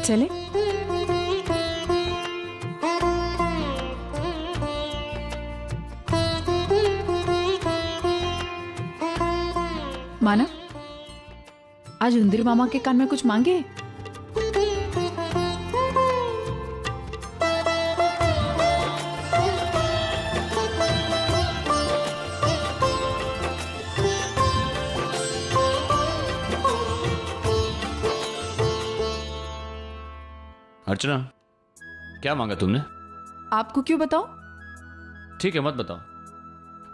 चले? मानव, आज उंदीर मामा के कान में कुछ मांगे? अर्चना, क्या मांगा तुमने? आपको क्यों बताओ? ठीक है, मत बताओ।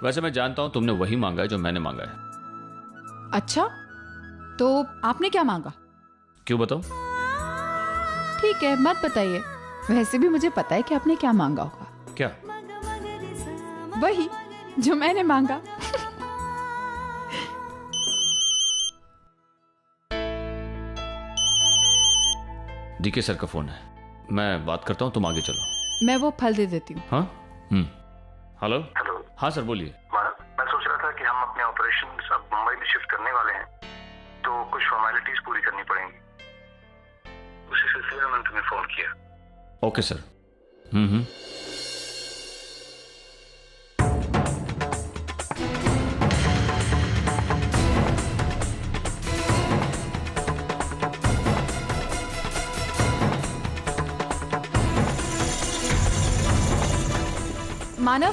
वैसे मैं जानता हूं तुमने वही मांगा है जो मैंने मांगा है। अच्छा, तो आपने क्या मांगा? क्यों बताओ? ठीक है, मत बताइए। वैसे भी मुझे पता है कि आपने क्या मांगा होगा। क्या? वही जो मैंने मांगा। डीके सर का फोन है, मैं बात करता हूँ, तुम आगे चलो। मैं वो फल दे देती हूँ। हाँ? हेलो। हेलो। हाँ सर, बोलिए। मैं सोच रहा था कि हम अपने ऑपरेशन अब मुंबई में शिफ्ट करने वाले हैं, तो कुछ फॉर्मेलिटीज पूरी करनी पड़ेंगी। उसी सिलसिले में मैंने तुम्हें फोन किया। Okay sir. मानव,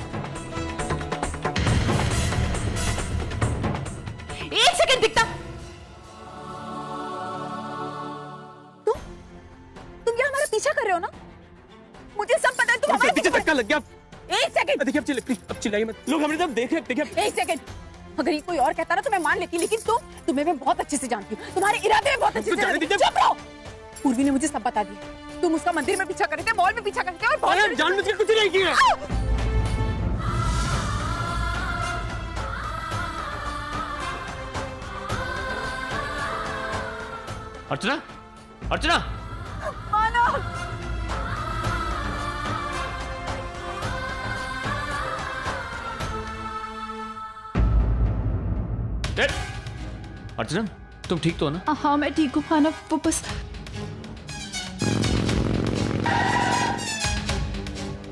एक सेकंड दिखता। तुम क्या हमारा पीछा कर रहे हो ना? मुझे सब पता है। तुम हमारे पीछे धक्का लग गया। एक सेकंड। देखिए अब चिल्लाइए मत। लोग हमारी तरफ देख रहे हैं। देखिए एक सेकंड। अगर ये कोई और कहता ना तो मैं मान लेती, लेकिन तुम्हें मैं बहुत अच्छे से जानती हूँ। तुम्हारे इरादे में बहुत अच्छे से जानती हूँ। चुप रहो। पूर्वी ने मुझे सब बता दिया। तुम उसका मंदिर में पीछा कर रहे थे, मॉल में पीछा कर रहे थे, और बहुत जानबूझ के कुछ नहीं किया। अर्चना, अर्चना! मानव, अर्चना, तुम ठीक तो हो ना? हाँ मैं ठीक हूँ मानव। वो बस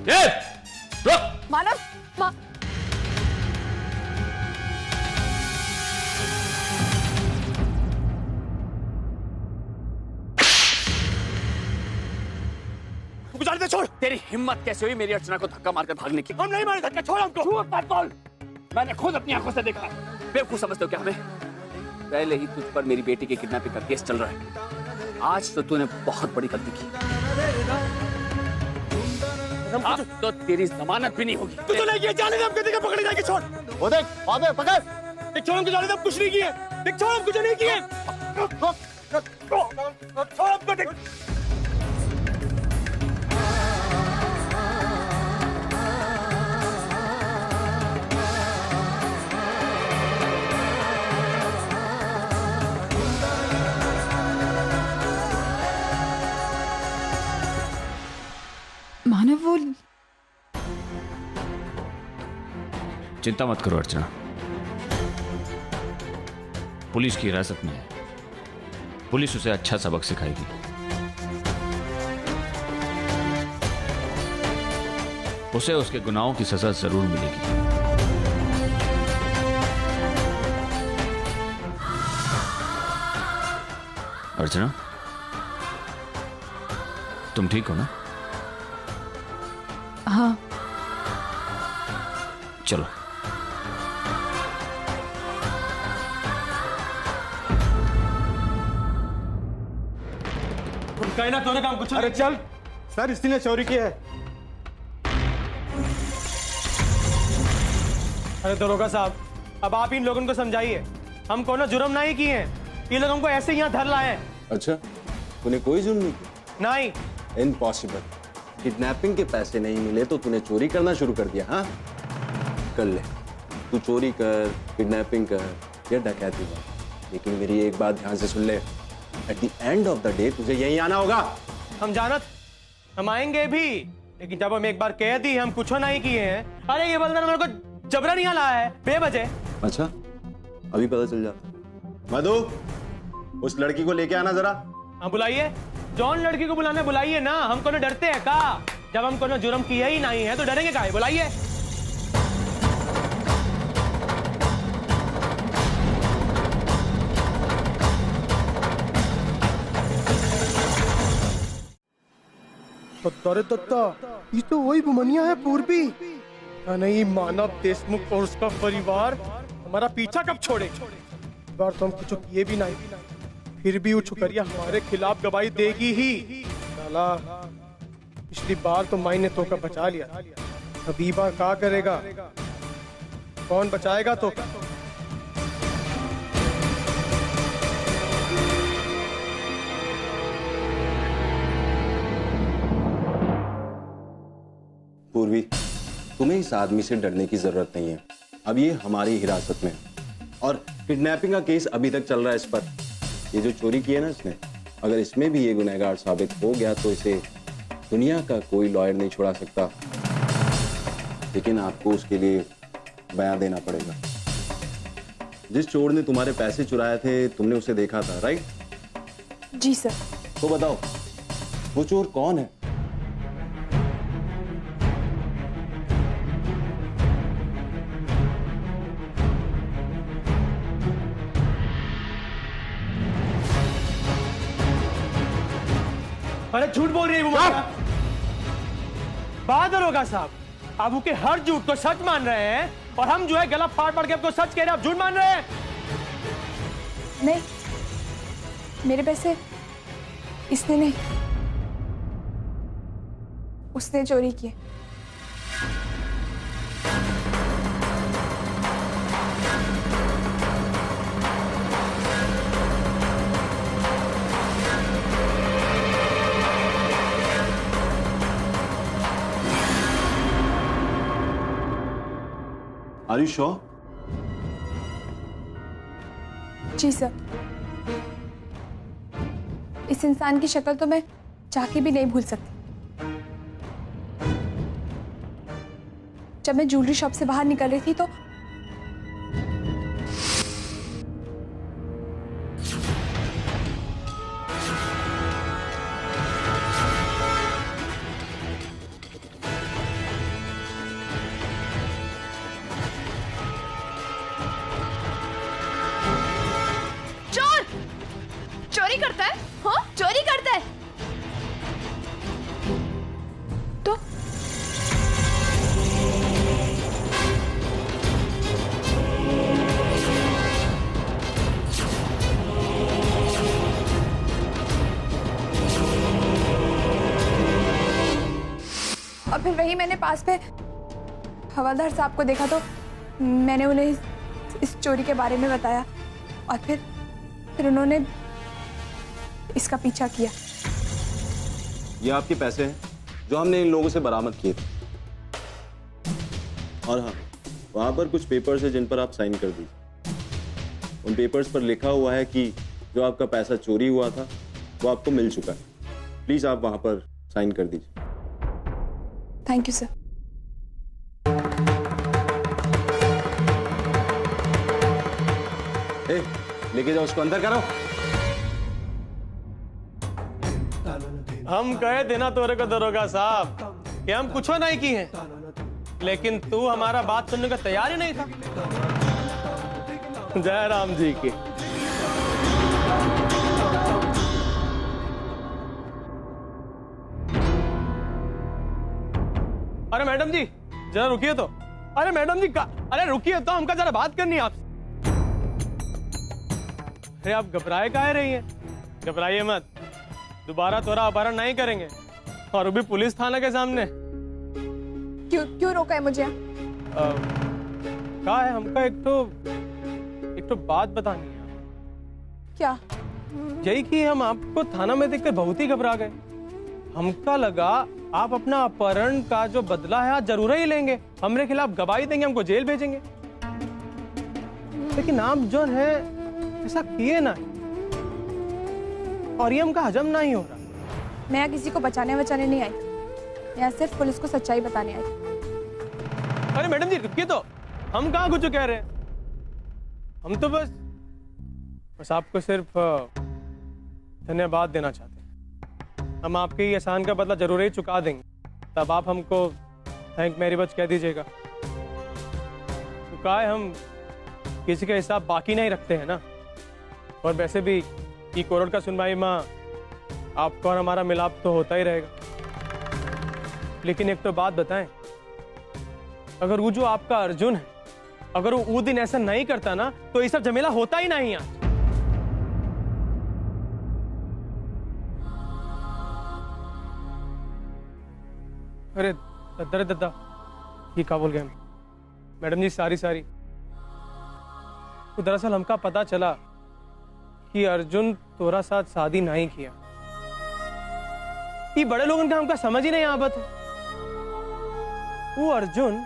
रुक! मानव, गुजार दे, छोड़। तेरी हिम्मत कैसे हुई मेरी अर्चना को धक्का मारकर भागने की? हम नहीं मारे धक्का, छोड़ हमको। झूठ मत बोल, मैंने खुद अपनी आंखों से देखा। बेवकूफ समझते हो क्या हमें? पहले ही तुझ पर मेरी बेटी के किडनैपिंग का केस चल रहा है। आज तो तूने बहुत बड़ी गलती की। अब तो तेरी जमानत भी नहीं होगी। तू तो नहीं किया, जाने दे, हमको देखा पकड़े जाएगी। छोड़ वो देख, वादे पकड़। देख छोड़ हमको, जाने दे, हम कुछ नहीं किए। देख छोड़, हम कुछ नहीं किए। छोड़ हमको, देख। मानव, वो चिंता मत करो अर्चना, पुलिस की हिरासत में है। पुलिस उसे अच्छा सबक सिखाएगी। उसे उसके गुनाहों की सजा जरूर मिलेगी। अर्चना, तुम ठीक हो ना? हाँ। चलो। कहना तूने काम कुछ। अरे चल सर, इसी ने चोरी की है। अरे दरोगा साहब, अब आप इन लोगों को समझाइए। हम कोनो जुर्म नहीं किए हैं, ये लोग हमको ऐसे यहाँ धर लाए हैं। अच्छा, तूने कोई जुर्म नहीं किया? नहीं। इम्पॉसिबल। किडनैपिंग के पैसे नहीं मिले तो तूने चोरी करना शुरू कर दिया? हाँ, कर ले, तू चोरी कर, किडनैपिंग कर या डकैती कर, लेकिन मेरी एक बात ध्यान से सुन ले। At the end of the day तुझे यहीं आना होगा। हम जानत, हम आएंगे भी, लेकिन जब हम एक बार कह दी हम कुछ नहीं किए हैं। अरे ये बंदा मेरे को जबरन यहाँ लाया है बेवजह। अच्छा, अभी पता चल जाता। मधु, उस लड़की को लेके आना जरा। हाँ बुलाइए। जॉन लड़की को बुलाने बुलाइए ना, हम कोनो डरते हैं का? जब हम कोनो जुर्म किया ही नहीं है तो डरेंगे काहे? बुलाइए। अरे दत्ता, ये तो वही बुमनिया है पूर्वी। नहीं, मानव देशमुख और उसका परिवार हमारा पीछा कब छोड़े? इस बार तो हम कुछ किए भी नहीं, फिर भी वो छुकरिया हमारे खिलाफ गवाही देगी ही। साला, पिछली बार तो माई ने तो का बचा लिया, अब ई बार क्या करेगा? कौन बचाएगा तो का? पूर्वी, तुम्हें इस आदमी से डरने की जरूरत नहीं है। अब ये हमारी हिरासत में है और किडनैपिंग का केस अभी तक चल रहा है इस पर। ये जो चोरी की है ना इसने, अगर इसमें भी ये गुनहगार साबित हो गया तो इसे दुनिया का कोई लॉयर नहीं छुड़ा सकता। लेकिन आपको उसके लिए बयान देना पड़ेगा। जिस चोर ने तुम्हारे पैसे चुराए थे तुमने उसे देखा था, राइट? जी सर। तो बताओ वो चोर कौन है? अरे झूठ बोल रही है वो। बहादुर होगा साहब, आप उसके हर झूठ को सच मान रहे हैं और हम जो है गला फाड़ फाड़ के आपको सच कह रहे हैं, आप झूठ मान रहे हैं। नहीं, मेरे पैसे इसने नहीं, उसने चोरी किए। Are you sure? जी सर। इस इंसान की शक्ल तो मैं चाह भी नहीं भूल सकती। जब मैं ज्वेलरी शॉप से बाहर निकल रही थी तो चोरी करता है? हाँ, चोरी करता है। तो और फिर वही मैंने पास पे हवलदार साहब को देखा तो मैंने उन्हें इस चोरी के बारे में बताया और फिर उन्होंने इसका पीछा किया। ये आपके पैसे हैं जो हमने इन लोगों से बरामद किए थे। और हाँ, वहां पर कुछ पेपर्स है जिन पर आप साइन कर दीजिए। उन पेपर्स पर लिखा हुआ है कि जो आपका पैसा चोरी हुआ था वो आपको मिल चुका है। प्लीज आप वहां पर साइन कर दीजिए। Thank you sir. लेके जाओ उसको, अंदर करो। हम कहे थे ना तोरे को दरोगा साहब कि हम कुछ नहीं किए हैं, लेकिन तू हमारा बात सुनने का तैयार ही नहीं था। जय राम जी की। अरे मैडम जी जरा रुकिए तो। अरे मैडम जी अरे रुकिए तो, हमका जरा बात करनी है आपसे। अरे आप घबराए काहे रही हैं? घबराइए मत, दोबारा तोरा अपहरण नहीं करेंगे, और वो भी पुलिस थाना के सामने। क्यों रोका है मुझे? क्या है, हमका एक तो बात बतानी है। क्या? यही कि हम आपको थाना में देखकर बहुत ही घबरा गए। हमका लगा आप अपना अपहरण का जो बदला है आज जरूर ही लेंगे, हमरे खिलाफ गवाही देंगे, हमको जेल भेजेंगे। लेकिन आप जो है ऐसा किए ना, और ये हमका हजम नहीं हो रहा। मैं यहाँ किसी को बचाने नहीं आई, यहाँ सिर्फ पुलिस को सच्चाई बताने आई। अरे मैडम जी रुकिए तो, हम कहाँ कुछ कह रहे हैं। हम तो बस आपको सिर्फ धन्यवाद देना चाहते हैं। हम आपके ही एहसान का बदला जरूर ही चुका देंगे, तब आप हमको थैंक वेरी मच कह दीजिएगा। चुका है, हम किसी का हिसाब बाकी नहीं रखते हैं ना। और वैसे भी ई कोर्ट का सुनवाई माँ आपका और हमारा मिलाप तो होता ही रहेगा। लेकिन एक तो बात बताएं, अगर वो जो आपका अर्जुन है, अगर वो दिन ऐसा नहीं करता ना तो ये सब झमेला होता ही नहीं आज। अरे दद्दा रे दद्दा, ये क्या बोल गए हम? मैडम जी सारी तो दरअसल हमका पता चला कि अर्जुन तोरा साथ शादी नहीं किया। ये बड़े लोगों का हमका समझ ही नहीं आवत है। वो अर्जुन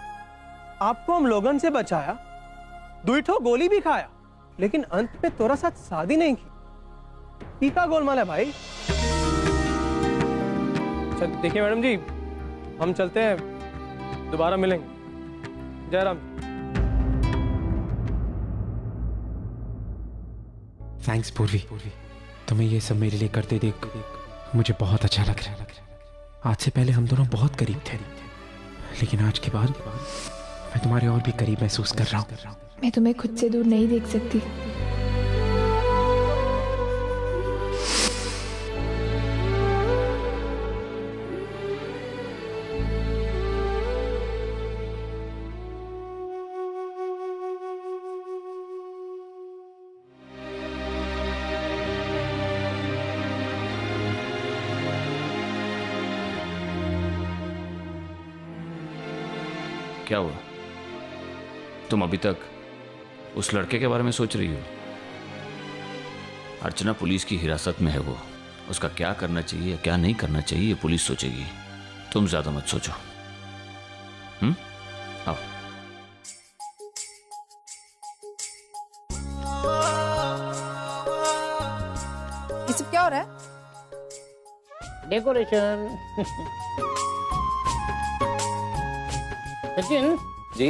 आपको हम लोगन से बचाया, 2 गोली भी खाया, लेकिन अंत में तोरा साथ शादी नहीं की। का गोलमाल है भाई। चल देखिए मैडम जी, हम चलते हैं, दोबारा मिलेंगे। जयराम। थैंक्स पूर्वी, तुम्हें ये सब मेरे लिए करते देख मुझे बहुत अच्छा लग रहा है। आज से पहले हम दोनों बहुत करीब थे, लेकिन आज के बाद मैं तुम्हारे और भी करीब महसूस कर रहा हूँ। मैं तुम्हें खुद से दूर नहीं देख सकती। क्या हुआ? तुम अभी तक उस लड़के के बारे में सोच रही हो? अर्चना पुलिस की हिरासत में है। वो उसका क्या करना चाहिए क्या नहीं करना चाहिए ये पुलिस सोचेगी। तुम ज्यादा मत सोचो। आओ। ये सब क्या हो रहा है? डेकोरेशन। सचिन जी,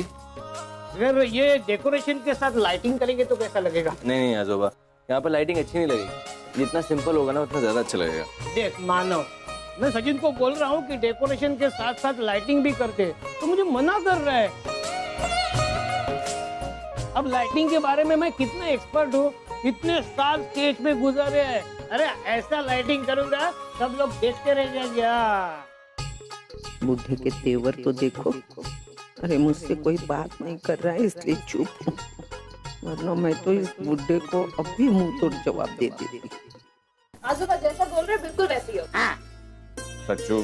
अगर ये डेकोरेशन के साथ लाइटिंग करेंगे तो कैसा लगेगा? नहीं आजोबा, यहाँ पर लाइटिंग अच्छी नहीं लगेगी। जितना सिंपल होगा ना उतना ज्यादा अच्छा लगेगा। देख मानव, मैं सचिन को बोल रहा हूँ कि डेकोरेशन के साथ साथ लाइटिंग भी करते, तो मुझे मना कर रहा है। अब लाइटिंग के बारे में मैं कितना एक्सपर्ट हूँ, इतने साल स्टेज में गुजरे हैं। अरे ऐसा लाइटिंग करूंगा सब लोग देखते रह जाएंगे। बुढ़े के तेवर तो देखो। अरे मुझसे कोई बात नहीं कर रहा है इसलिए चुप हूँ, वरना मैं तो इस बुढ़े को अभी मुंह तोड़ जवाब दे देती। आजोबा जैसा बोल रहे बिल्कुल वैसी हो। सच्चू,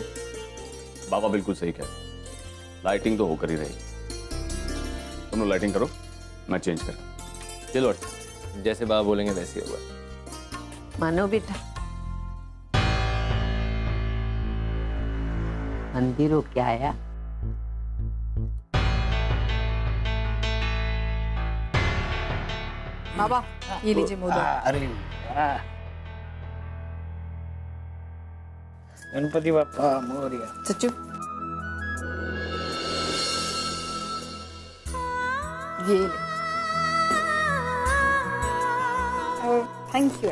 बाबा बिल्कुल सही कह रहे। लाइटिंग तो होकर ही रहेगी। तुम लोग लाइटिंग करो, मैं चेंज कर। चलो जैसे बाबा बोलेंगे वैसे ही होगा। मानो बेटा, मंदिर हो क्या आया? बाबा ये लीजिए मोदक। अरे गणपति बाप्पा मोरया। सच्चू ये ले। Thank you.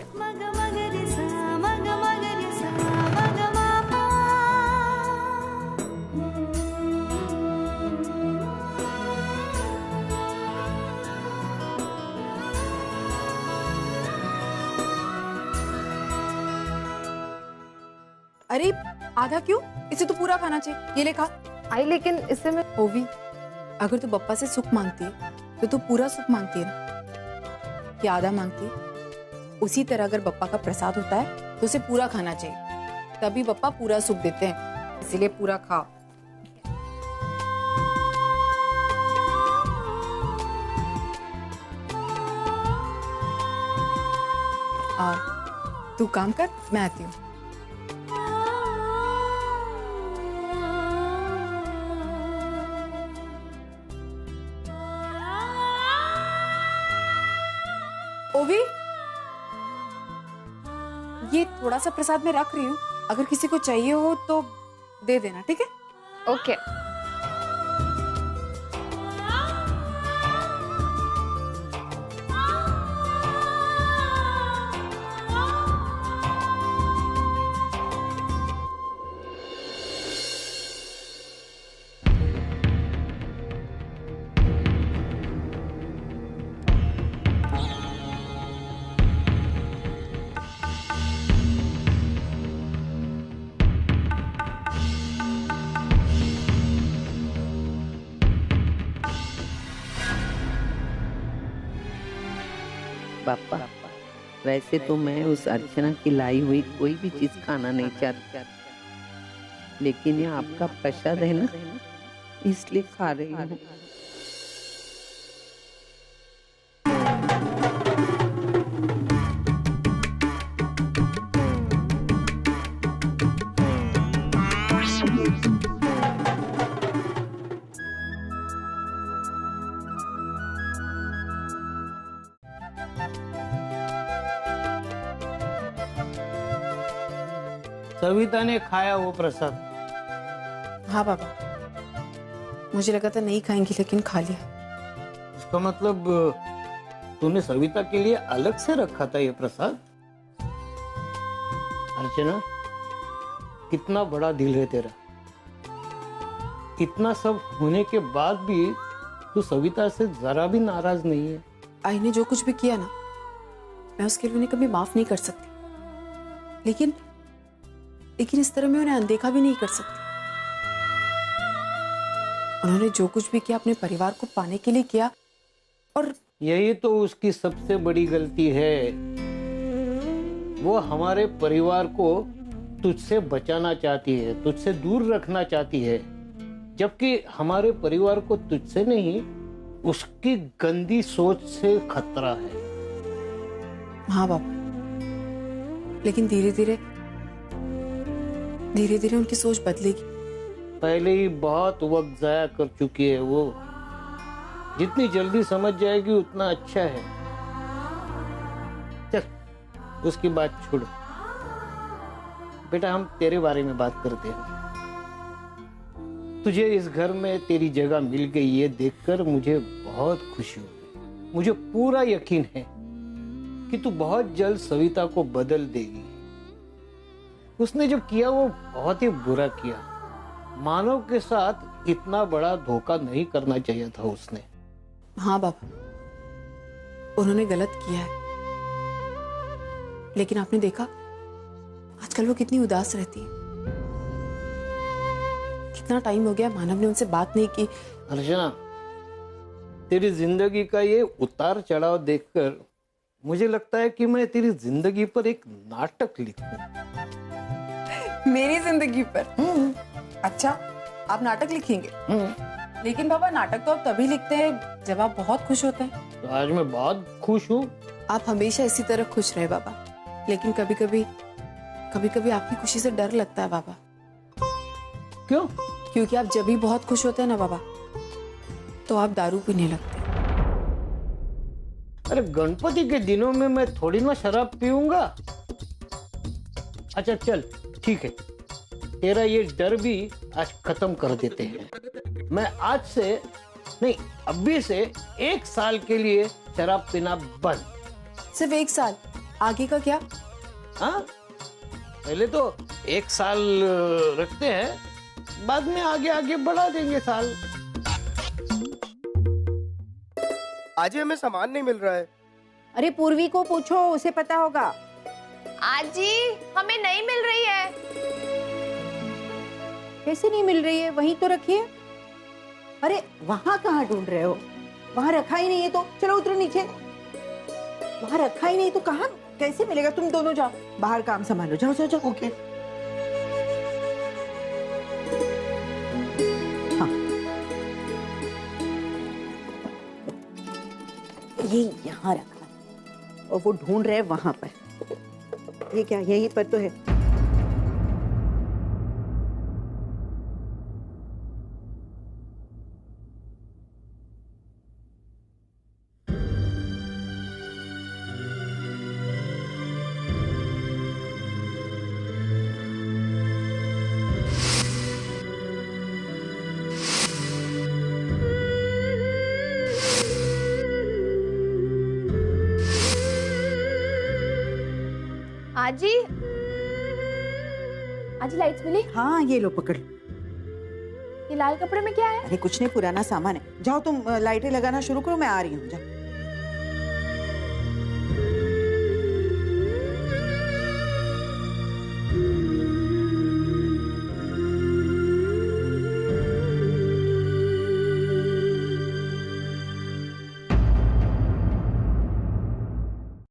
अरे आधा क्यों? इसे तो पूरा खाना चाहिए। ये ले खा। आई लेकिन इससे मैं ओवी, अगर तू पप्पा से सुख मांगती है तो तू पूरा सुख मांगती है ना, कि आधा मांगती है? उसी तरह अगर पप्पा का प्रसाद होता है तो उसे पूरा खाना चाहिए, तभी पप्पा पूरा सुख देते हैं। इसीलिए पूरा खा। और तू काम कर, मैं आती हूँ। ओवी, ये थोड़ा सा प्रसाद मैं रख रही हूँ, अगर किसी को चाहिए हो तो दे देना, ठीक है? ओके। पापा, वैसे तो मैं उस अर्चना की लाई हुई कोई भी चीज खाना नहीं चाहती, लेकिन ये आपका प्रसाद है ना, इसलिए खा रही हूँ। सविता ने खाया वो प्रसाद? हाँ बाबा, मुझे लगा था नहीं खाएंगी लेकिन खा लिया। इसका मतलब तूने सविता के लिए अलग से रखा था ये प्रसाद? अर्चना, कितना बड़ा दिल है तेरा। इतना सब होने के बाद भी तू सविता से जरा भी नाराज नहीं है। आई ने जो कुछ भी किया ना, मैं उसके लिए उन्हें कभी माफ नहीं कर सकती, लेकिन इस तरह मैं उन्हें अनदेखा भी नहीं कर सकती। उन्होंने जो कुछ भी किया अपने परिवार को पाने के लिए किया, और यही तो उसकी सबसे बड़ी गलती है। वो हमारे परिवार को तुझसे बचाना चाहती है, तुझसे दूर रखना चाहती है, जबकि हमारे परिवार को तुझसे नहीं, उसकी गंदी सोच से खतरा है। हाँ बाबा, लेकिन धीरे धीरे उनकी सोच बदलेगी। पहले ही बहुत वक्त जाया कर चुकी है वो। जितनी जल्दी समझ जाएगी उतना अच्छा है। चल उसकी बात छोड़, बेटा हम तेरे बारे में बात करते हैं। तुझे इस घर में तेरी जगह मिल गई ये देखकर मुझे बहुत खुशी हुई। मुझे पूरा यकीन है कि तू बहुत जल्द सविता को बदल देगी। उसने जो किया वो बहुत ही बुरा किया। मानव के साथ इतना बड़ा धोखा नहीं करना चाहिए था उसने। हाँ बाबा, उन्होंने गलत किया है, लेकिन आपने देखा आजकल वो कितनी उदास रहती है। कितना टाइम हो गया मानव ने उनसे बात नहीं की। अर्चना, तेरी जिंदगी का ये उतार चढ़ाव देखकर मुझे लगता है कि मैं तेरी जिंदगी पर एक नाटक लिखूं। मेरी जिंदगी पर? अच्छा, आप नाटक लिखेंगे? लेकिन बाबा, नाटक तो आप तभी लिखते हैं जब आप बहुत खुश होते हैं। तो आज मैं बहुत खुश हूँ। आप हमेशा इसी तरह खुश रहे बाबा, लेकिन कभी कभी आपकी खुशी से डर लगता है बाबा। क्यों? क्योंकि आप जब भी बहुत खुश होते हैं ना बाबा, तो आप दारू पीने लगते हैं। अरे गणपति के दिनों में मैं थोड़ी ना शराब पीऊंगा। अच्छा चल ठीक है, तेरा ये डर भी आज खत्म कर देते हैं। मैं आज से नहीं, अभी से 1 साल के लिए शराब पीना बंद। सिर्फ 1 साल? आगे का क्या? हाँ, पहले तो 1 साल रखते हैं, बाद में आगे बढ़ा देंगे साल। आज हमें सामान नहीं मिल रहा है। अरे पूर्वी को पूछो, उसे पता होगा। आजी, हमें नहीं मिल रही है। कैसे नहीं मिल रही है? वहीं तो रखी है। अरे वहां कहाँ ढूंढ रहे हो? वहां रखा ही नहीं है तो चलो उतरो नीचे। वहां रखा ही नहीं तो कहाँ कैसे मिलेगा? तुम दोनों जाओ, बाहर काम संभालो। जाओ जाओ जाओ। ओके। हाँ, ये यहाँ रखा है और वो ढूंढ रहे हैं वहां पर। ये क्या यहीं पर तो है? आजी, आजी लाइट्स मिली? हाँ, ये लो पकड़। ये लाल कपड़े में क्या है? अरे कुछ नहीं, पुराना सामान है। जाओ तुम लाइटें लगाना शुरू करो, मैं आ रही हूँ। जाओ।